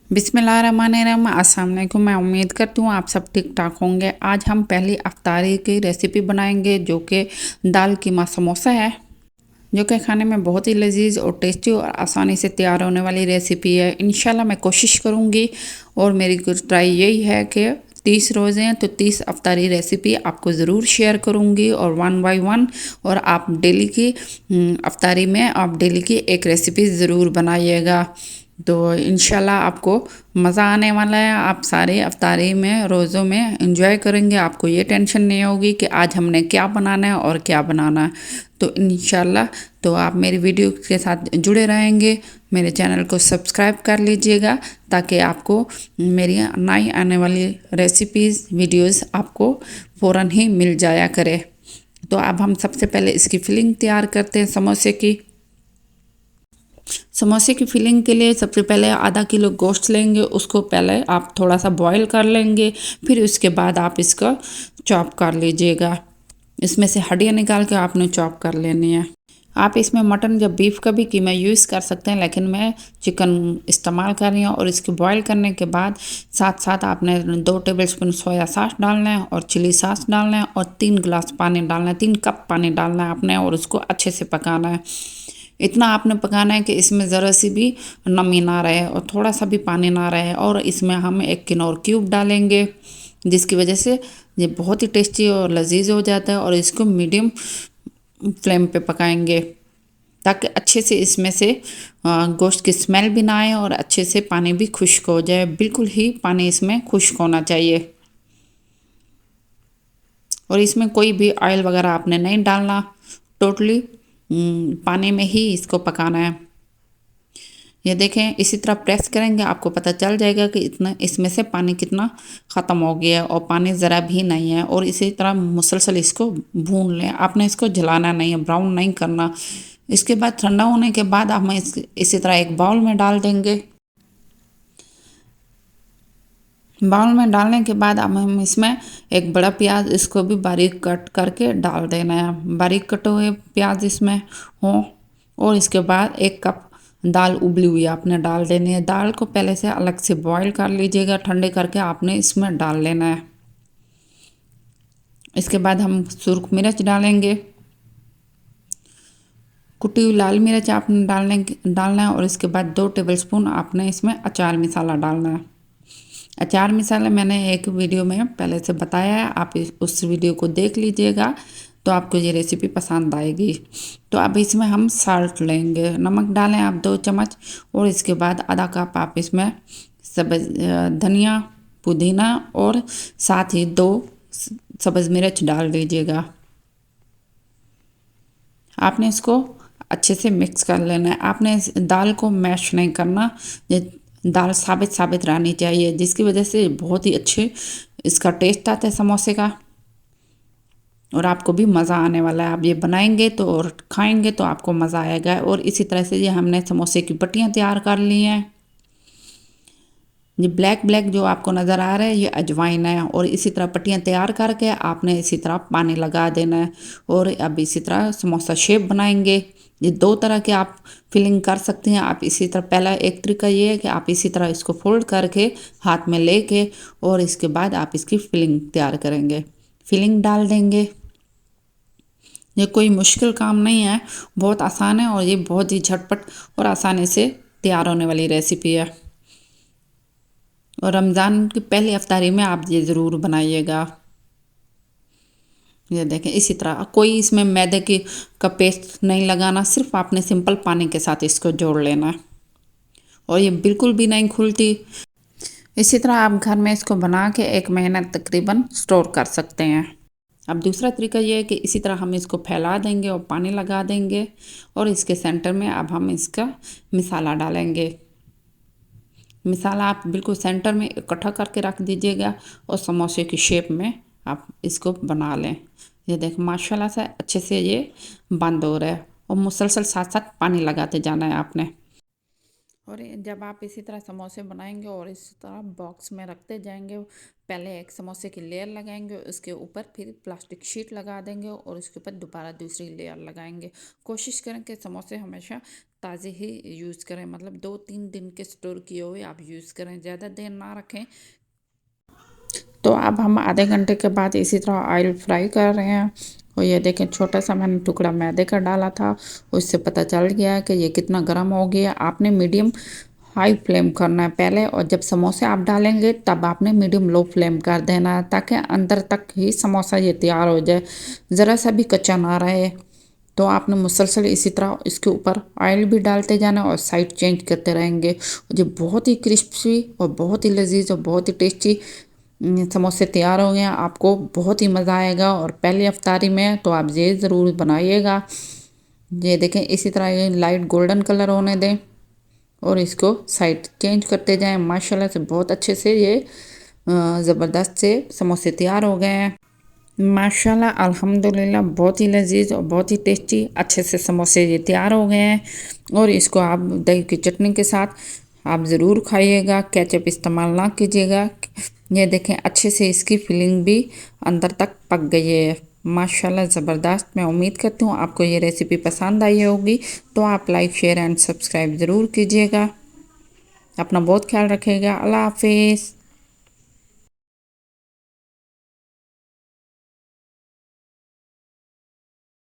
बिस्मिल्लाहिर्रहमानिर्रहीम। अस्सलाम वालेकुम। मैं उम्मीद करती हूँ आप सब ठीक ठाक होंगे। आज हम पहली अफ्तारी की रेसिपी बनाएंगे जो कि दाल कीमा समोसा है, जो कि खाने में बहुत ही लजीज और टेस्टी और आसानी से तैयार होने वाली रेसिपी है। इंशाल्लाह मैं कोशिश करूँगी और मेरी ट्राई यही है कि 30 रोज़े हैं तो 30 अफ्तारी रेसिपी आपको ज़रूर शेयर करूँगी और वन बाय वन। और आप डेली की अफ्तारी में आप डेली की एक रेसिपी ज़रूर बनाइएगा, तो इंशाल्लाह आपको मज़ा आने वाला है। आप सारे अफ्तारी में रोज़ों में इंजॉय करेंगे। आपको ये टेंशन नहीं होगी कि आज हमने क्या बनाना है और क्या बनाना है। तो इंशाल्लाह तो आप मेरी वीडियो के साथ जुड़े रहेंगे। मेरे चैनल को सब्सक्राइब कर लीजिएगा ताकि आपको मेरी नई आने वाली रेसिपीज़ वीडियोस आपको फ़ौरन ही मिल जाया करे। तो अब हम सबसे पहले इसकी फिलिंग तैयार करते हैं समोसे की। समोसे की फिलिंग के लिए सबसे पहले आधा किलो गोश्त लेंगे, उसको पहले आप थोड़ा सा बॉईल कर लेंगे, फिर उसके बाद आप इसका चॉप कर लीजिएगा। इसमें से हड्डियाँ निकाल के आपने चॉप कर लेनी है। आप इसमें मटन या बीफ का भी कीमा यूज़ कर सकते हैं, लेकिन मैं चिकन इस्तेमाल कर रही हूँ। और इसके बॉईल करने के बाद साथ साथ आपने 2 टेबलस्पून सोया सॉस डालना है और चिली सॉस डालना है और 3 गिलास पानी डालना है, 3 कप पानी डालना है आपने और उसको अच्छे से पकाना है। इतना आपने पकाना है कि इसमें ज़रा सी भी नमी ना रहे और थोड़ा सा भी पानी ना रहे। और इसमें हम 1 किनौर क्यूब डालेंगे, जिसकी वजह से ये बहुत ही टेस्टी और लजीज हो जाता है। और इसको मीडियम फ्लेम पे पकाएंगे ताकि अच्छे से इसमें से गोश्त की स्मेल भी ना आए और अच्छे से पानी भी खुश्क हो जाए। बिल्कुल ही पानी इसमें खुश्क होना चाहिए और इसमें कोई भी ऑयल वगैरह आपने नहीं डालना, टोटली पानी में ही इसको पकाना है। ये देखें, इसी तरह प्रेस करेंगे आपको पता चल जाएगा कि इतना इसमें से पानी कितना ख़त्म हो गया है और पानी ज़रा भी नहीं है। और इसी तरह मुसलसल इसको भून लें, आपने इसको जलाना नहीं है, ब्राउन नहीं करना। इसके बाद ठंडा होने के बाद हम इसी तरह एक बाउल में डाल देंगे। बाउल में डालने के बाद अब हम इसमें एक बड़ा प्याज, इसको भी बारीक कट करके डाल देना है। बारीक कटे हुए प्याज इसमें हो। और इसके बाद 1 कप दाल उबली हुई आपने डाल देनी है। दाल को पहले से अलग से बॉईल कर लीजिएगा, ठंडे करके आपने इसमें डाल लेना है। इसके बाद हम सुर्ख मिर्च डालेंगे, कुटी हुई लाल मिर्च आपने डालना है। और इसके बाद 2 टेबलस्पून आपने इसमें अचार मसाला डालना है। अचार मसाला मैंने एक वीडियो में पहले से बताया है, आप उस वीडियो को देख लीजिएगा तो आपको ये रेसिपी पसंद आएगी। तो अब इसमें हम साल्ट लेंगे, नमक डालें आप 2 चम्मच। और इसके बाद आधा कप आप इसमें सब्ज़ धनिया, पुदीना और साथ ही 2 सब्ज़ मिर्च डाल दीजिएगा। आपने इसको अच्छे से मिक्स कर लेना है। आपने इस दाल को मैश नहीं करना, ये दाल साबित साबित रहनी चाहिए, जिसकी वजह से बहुत ही अच्छे इसका टेस्ट आता है समोसे का और आपको भी मज़ा आने वाला है। आप ये बनाएंगे तो और खाएंगे तो आपको मज़ा आएगा। और इसी तरह से ये हमने समोसे की पट्टियाँ तैयार कर ली हैं। ये ब्लैक ब्लैक जो आपको नज़र आ रहा है ये अजवाइन है। और इसी तरह पट्टियाँ तैयार करके आपने इसी तरह पानी लगा देना है। और अब इसी तरह समोसा शेप बनाएंगे। ये 2 तरह के आप फिलिंग कर सकते हैं। आप इसी तरह पहला एक तरीका ये है कि आप इसी तरह इसको फोल्ड करके हाथ में लेके और इसके बाद आप इसकी फिलिंग तैयार करेंगे, फिलिंग डाल देंगे। ये कोई मुश्किल काम नहीं है, बहुत आसान है और ये बहुत ही झटपट और आसानी से तैयार होने वाली रेसिपी है। और रमज़ान की पहली अफ्तारी में आप ये ज़रूर बनाइएगा। ये देखें, इसी तरह कोई इसमें मैदे की का पेस्ट नहीं लगाना, सिर्फ आपने सिंपल पानी के साथ इसको जोड़ लेना है और ये बिल्कुल भी नहीं खुलती। इसी तरह आप घर में इसको बना के 1 महीना तकरीबन स्टोर कर सकते हैं। अब दूसरा तरीका ये है कि इसी तरह हम इसको फैला देंगे और पानी लगा देंगे और इसके सेंटर में अब हम इसका मसाला डालेंगे। मसाला आप बिल्कुल सेंटर में इकट्ठा करके रख दीजिएगा और समोसे की शेप में आप इसको बना लें। ये देख माशाल्लाह से अच्छे से ये बंद हो रहा है और मुसलसल साथ साथ पानी लगाते जाना है आपने। और जब आप इसी तरह समोसे बनाएंगे और इस तरह बॉक्स में रखते जाएंगे, पहले एक समोसे की लेयर लगाएंगे, उसके ऊपर फिर प्लास्टिक शीट लगा देंगे और उसके ऊपर दोबारा दूसरी लेयर लगाएंगे। कोशिश करें कि समोसे हमेशा ताज़े ही यूज़ करें, मतलब 2-3 दिन के स्टोर किए हुए आप यूज़ करें, ज़्यादा देर ना रखें। तो अब हम आधे घंटे के बाद इसी तरह ऑयल फ्राई कर रहे हैं। और ये देखें, छोटा सा मैंने टुकड़ा मैदे का डाला था, उससे पता चल गया कि ये कितना गर्म हो गया। आपने मीडियम हाई फ्लेम करना है पहले, और जब समोसे आप डालेंगे तब आपने मीडियम लो फ्लेम कर देना है, ताकि अंदर तक ही समोसा ये तैयार हो जाए, ज़रा सा भी कच्चा ना रहे। तो आपने मुसलसल इसी तरह इसके ऊपर ऑयल भी डालते जाना और साइड चेंज करते रहेंगे। ये बहुत ही क्रिस्पी और बहुत ही लजीज और बहुत ही टेस्टी समोसे तैयार हो गए हैं। आपको बहुत ही मज़ा आएगा, और पहली अफ्तारी में तो आप ये ज़रूर बनाइएगा। ये देखें, इसी तरह ये लाइट गोल्डन कलर होने दें और इसको साइड चेंज करते जाएं। माशाल्लाह से बहुत अच्छे से ये ज़बरदस्त से समोसे तैयार हो गए हैं। माशाल्लाह अल्हम्दुलिल्लाह, बहुत ही लजीज और बहुत ही टेस्टी अच्छे से समोसे ये तैयार हो गए हैं। और इसको आप दही की चटनी के साथ आप ज़रूर खाइएगा, केचप इस्तेमाल ना कीजिएगा। ये देखें, अच्छे से इसकी फिलिंग भी अंदर तक पक गई है। माशाल्लाह ज़बरदस्त। मैं उम्मीद करती हूँ आपको ये रेसिपी पसंद आई होगी। तो आप लाइक शेयर एंड सब्सक्राइब ज़रूर कीजिएगा। अपना बहुत ख्याल रखिएगा। अल्लाह हाफिज़।